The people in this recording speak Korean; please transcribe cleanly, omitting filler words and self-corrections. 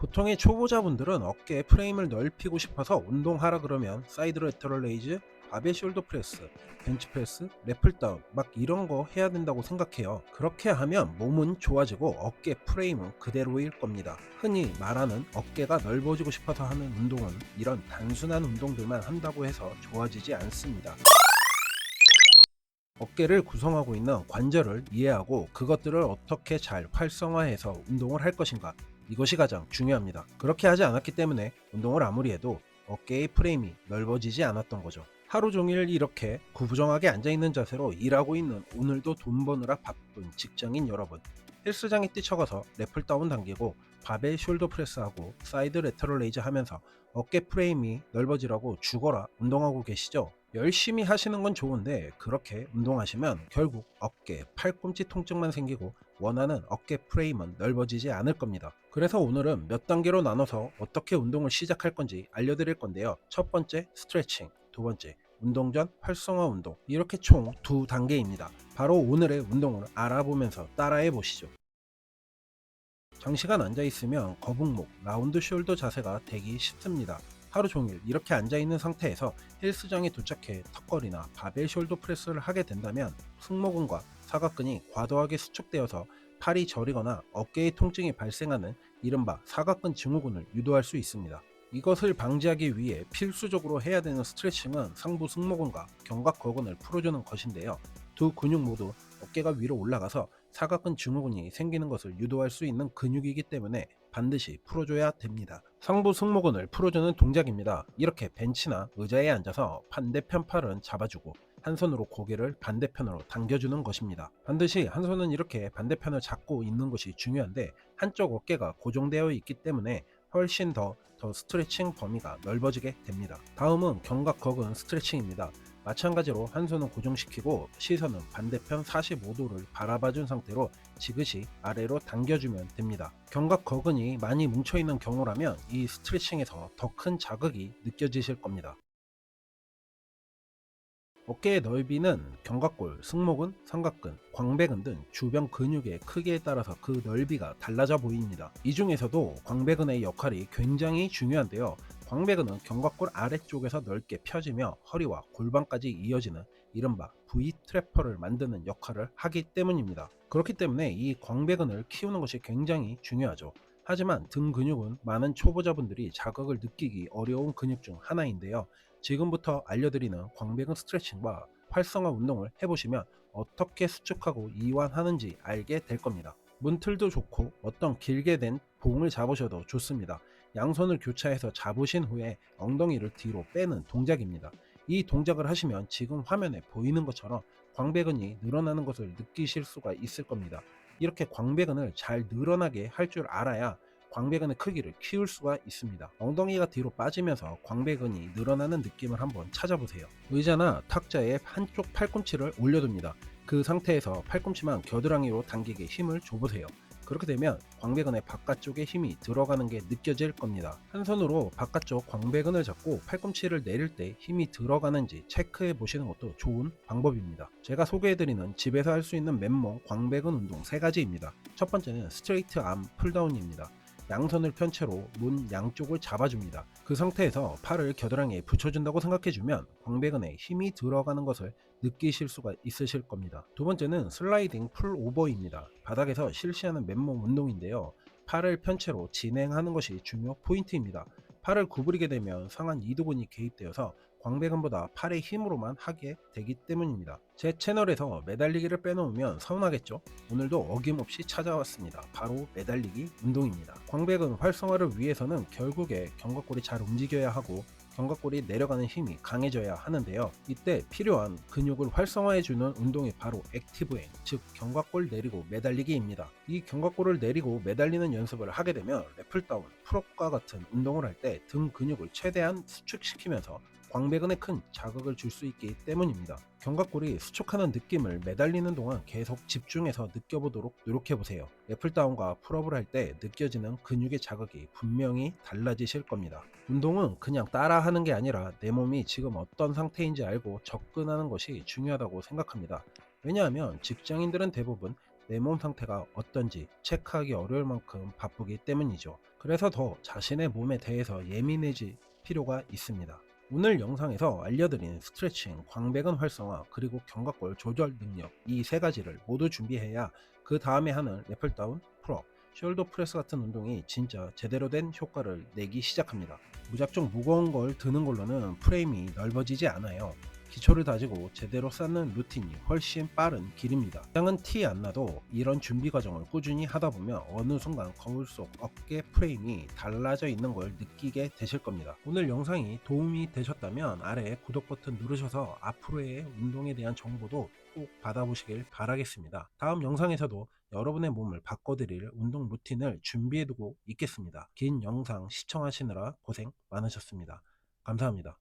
보통의 초보자분들은 어깨 프레임을 넓히고 싶어서 운동하라 그러면 사이드 레터럴 레이즈, 바벨 숄더 프레스, 벤치 프레스, 랩풀다운 막 이런 거 해야 된다고 생각해요. 그렇게 하면 몸은 좋아지고 어깨 프레임은 그대로일 겁니다. 흔히 말하는 어깨가 넓어지고 싶어서 하는 운동은 이런 단순한 운동들만 한다고 해서 좋아지지 않습니다. 어깨를 구성하고 있는 관절을 이해하고 그것들을 어떻게 잘 활성화해서 운동을 할 것인가, 이것이 가장 중요합니다. 그렇게 하지 않았기 때문에 운동을 아무리 해도 어깨의 프레임이 넓어지지 않았던 거죠. 하루 종일 이렇게 구부정하게 앉아있는 자세로 일하고 있는 오늘도 돈 버느라 바쁜 직장인 여러분, 헬스장에 뛰쳐가서 랩을 다운 당기고 바벨 숄더 프레스하고 사이드 레터럴 레이즈 하면서 어깨 프레임이 넓어지라고 죽어라 운동하고 계시죠? 열심히 하시는 건 좋은데 그렇게 운동하시면 결국 어깨, 팔꿈치 통증만 생기고 원하는 어깨 프레임은 넓어지지 않을 겁니다. 그래서 오늘은 몇 단계로 나눠서 어떻게 운동을 시작할 건지 알려드릴 건데요. 첫 번째 스트레칭, 두 번째 운동 전 활성화 운동, 이렇게 총 두 단계입니다. 바로 오늘의 운동을 알아보면서 따라해 보시죠. 장시간 앉아있으면 거북목, 라운드 숄더 자세가 되기 쉽습니다. 하루 종일 이렇게 앉아있는 상태에서 헬스장에 도착해 턱걸이나 바벨 숄더 프레스를 하게 된다면 승모근과 사각근이 과도하게 수축되어서 팔이 저리거나 어깨의 통증이 발생하는 이른바 사각근 증후군을 유도할 수 있습니다. 이것을 방지하기 위해 필수적으로 해야 되는 스트레칭은 상부 승모근과 견갑거근을 풀어주는 것인데요. 두 근육 모두 어깨가 위로 올라가서 사각근 증후군이 생기는 것을 유도할 수 있는 근육이기 때문에 반드시 풀어줘야 됩니다. 상부 승모근을 풀어주는 동작입니다. 이렇게 벤치나 의자에 앉아서 반대편 팔은 잡아주고 한 손으로 고개를 반대편으로 당겨주는 것입니다. 반드시 한 손은 이렇게 반대편을 잡고 있는 것이 중요한데 한쪽 어깨가 고정되어 있기 때문에 훨씬 더 스트레칭 범위가 넓어지게 됩니다. 다음은 견갑거근 스트레칭입니다. 마찬가지로 한 손은 고정시키고 시선은 반대편 45도를 바라봐준 상태로 지그시 아래로 당겨주면 됩니다. 견갑거근이 많이 뭉쳐있는 경우라면 이 스트레칭에서 더 큰 자극이 느껴지실 겁니다. 어깨의 넓이는 견갑골, 승모근, 삼각근, 광배근 등 주변 근육의 크기에 따라서 그 넓이가 달라져 보입니다. 이 중에서도 광배근의 역할이 굉장히 중요한데요. 광배근은 견갑골 아래쪽에서 넓게 펴지며 허리와 골반까지 이어지는 이른바 V 트래퍼를 만드는 역할을 하기 때문입니다. 그렇기 때문에 이 광배근을 키우는 것이 굉장히 중요하죠. 하지만 등 근육은 많은 초보자분들이 자극을 느끼기 어려운 근육 중 하나인데요. 지금부터 알려드리는 광배근 스트레칭과 활성화 운동을 해보시면 어떻게 수축하고 이완하는지 알게 될 겁니다. 문틀도 좋고 어떤 길게 된 봉을 잡으셔도 좋습니다. 양손을 교차해서 잡으신 후에 엉덩이를 뒤로 빼는 동작입니다. 이 동작을 하시면 지금 화면에 보이는 것처럼 광배근이 늘어나는 것을 느끼실 수가 있을 겁니다. 이렇게 광배근을 잘 늘어나게 할 줄 알아야 광배근의 크기를 키울 수가 있습니다. 엉덩이가 뒤로 빠지면서 광배근이 늘어나는 느낌을 한번 찾아보세요. 의자나 탁자에 한쪽 팔꿈치를 올려둡니다. 그 상태에서 팔꿈치만 겨드랑이로 당기게 힘을 줘보세요. 그렇게 되면 광배근의 바깥쪽에 힘이 들어가는 게 느껴질 겁니다. 한 손으로 바깥쪽 광배근을 잡고 팔꿈치를 내릴 때 힘이 들어가는지 체크해 보시는 것도 좋은 방법입니다. 제가 소개해드리는 집에서 할 수 있는 맨몸 광배근 운동 3가지입니다. 첫 번째는 스트레이트 암 풀다운입니다. 양손을 편 채로 문 양쪽을 잡아줍니다. 그 상태에서 팔을 겨드랑이에 붙여준다고 생각해주면 광배근에 힘이 들어가는 것을 느끼실 수가 있으실 겁니다. 두 번째는 슬라이딩 풀 오버입니다. 바닥에서 실시하는 맨몸 운동인데요. 팔을 편 채로 진행하는 것이 중요 포인트입니다. 팔을 구부리게 되면 상한 이두근이 개입되어서 광배근보다 팔의 힘으로만 하게 되기 때문입니다. 제 채널에서 매달리기를 빼놓으면 서운하겠죠? 오늘도 어김없이 찾아왔습니다. 바로 매달리기 운동입니다. 광배근 활성화를 위해서는 결국에 견갑골이 잘 움직여야 하고 견갑골이 내려가는 힘이 강해져야 하는데요. 이때 필요한 근육을 활성화해주는 운동이 바로 액티브행, 즉 견갑골 내리고 매달리기입니다. 이 견갑골을 내리고 매달리는 연습을 하게 되면 랩풀다운, 풀업과 같은 운동을 할 때 등 근육을 최대한 수축시키면서 광배근에 큰 자극을 줄 수 있기 때문입니다. 견갑골이 수축하는 느낌을 매달리는 동안 계속 집중해서 느껴보도록 노력해보세요. 랩풀다운과 풀업을 할 때 느껴지는 근육의 자극이 분명히 달라지실 겁니다. 운동은 그냥 따라하는 게 아니라 내 몸이 지금 어떤 상태인지 알고 접근하는 것이 중요하다고 생각합니다. 왜냐하면 직장인들은 대부분 내 몸 상태가 어떤지 체크하기 어려울 만큼 바쁘기 때문이죠. 그래서 더 자신의 몸에 대해서 예민해질 필요가 있습니다. 오늘 영상에서 알려드린 스트레칭, 광배근 활성화, 그리고 견갑골 조절 능력 이 세 가지를 모두 준비해야 그 다음에 하는 랩풀다운, 풀업, 숄더 프레스 같은 운동이 진짜 제대로 된 효과를 내기 시작합니다. 무작정 무거운 걸 드는 걸로는 프레임이 넓어지지 않아요. 기초를 다지고 제대로 쌓는 루틴이 훨씬 빠른 길입니다. 당은 티 안 나도 이런 준비 과정을 꾸준히 하다 보면 어느 순간 거울 속 어깨 프레임이 달라져 있는 걸 느끼게 되실 겁니다. 오늘 영상이 도움이 되셨다면 아래 구독 버튼 누르셔서 앞으로의 운동에 대한 정보도 꼭 받아보시길 바라겠습니다. 다음 영상에서도 여러분의 몸을 바꿔드릴 운동 루틴을 준비해두고 있겠습니다. 긴 영상 시청하시느라 고생 많으셨습니다. 감사합니다.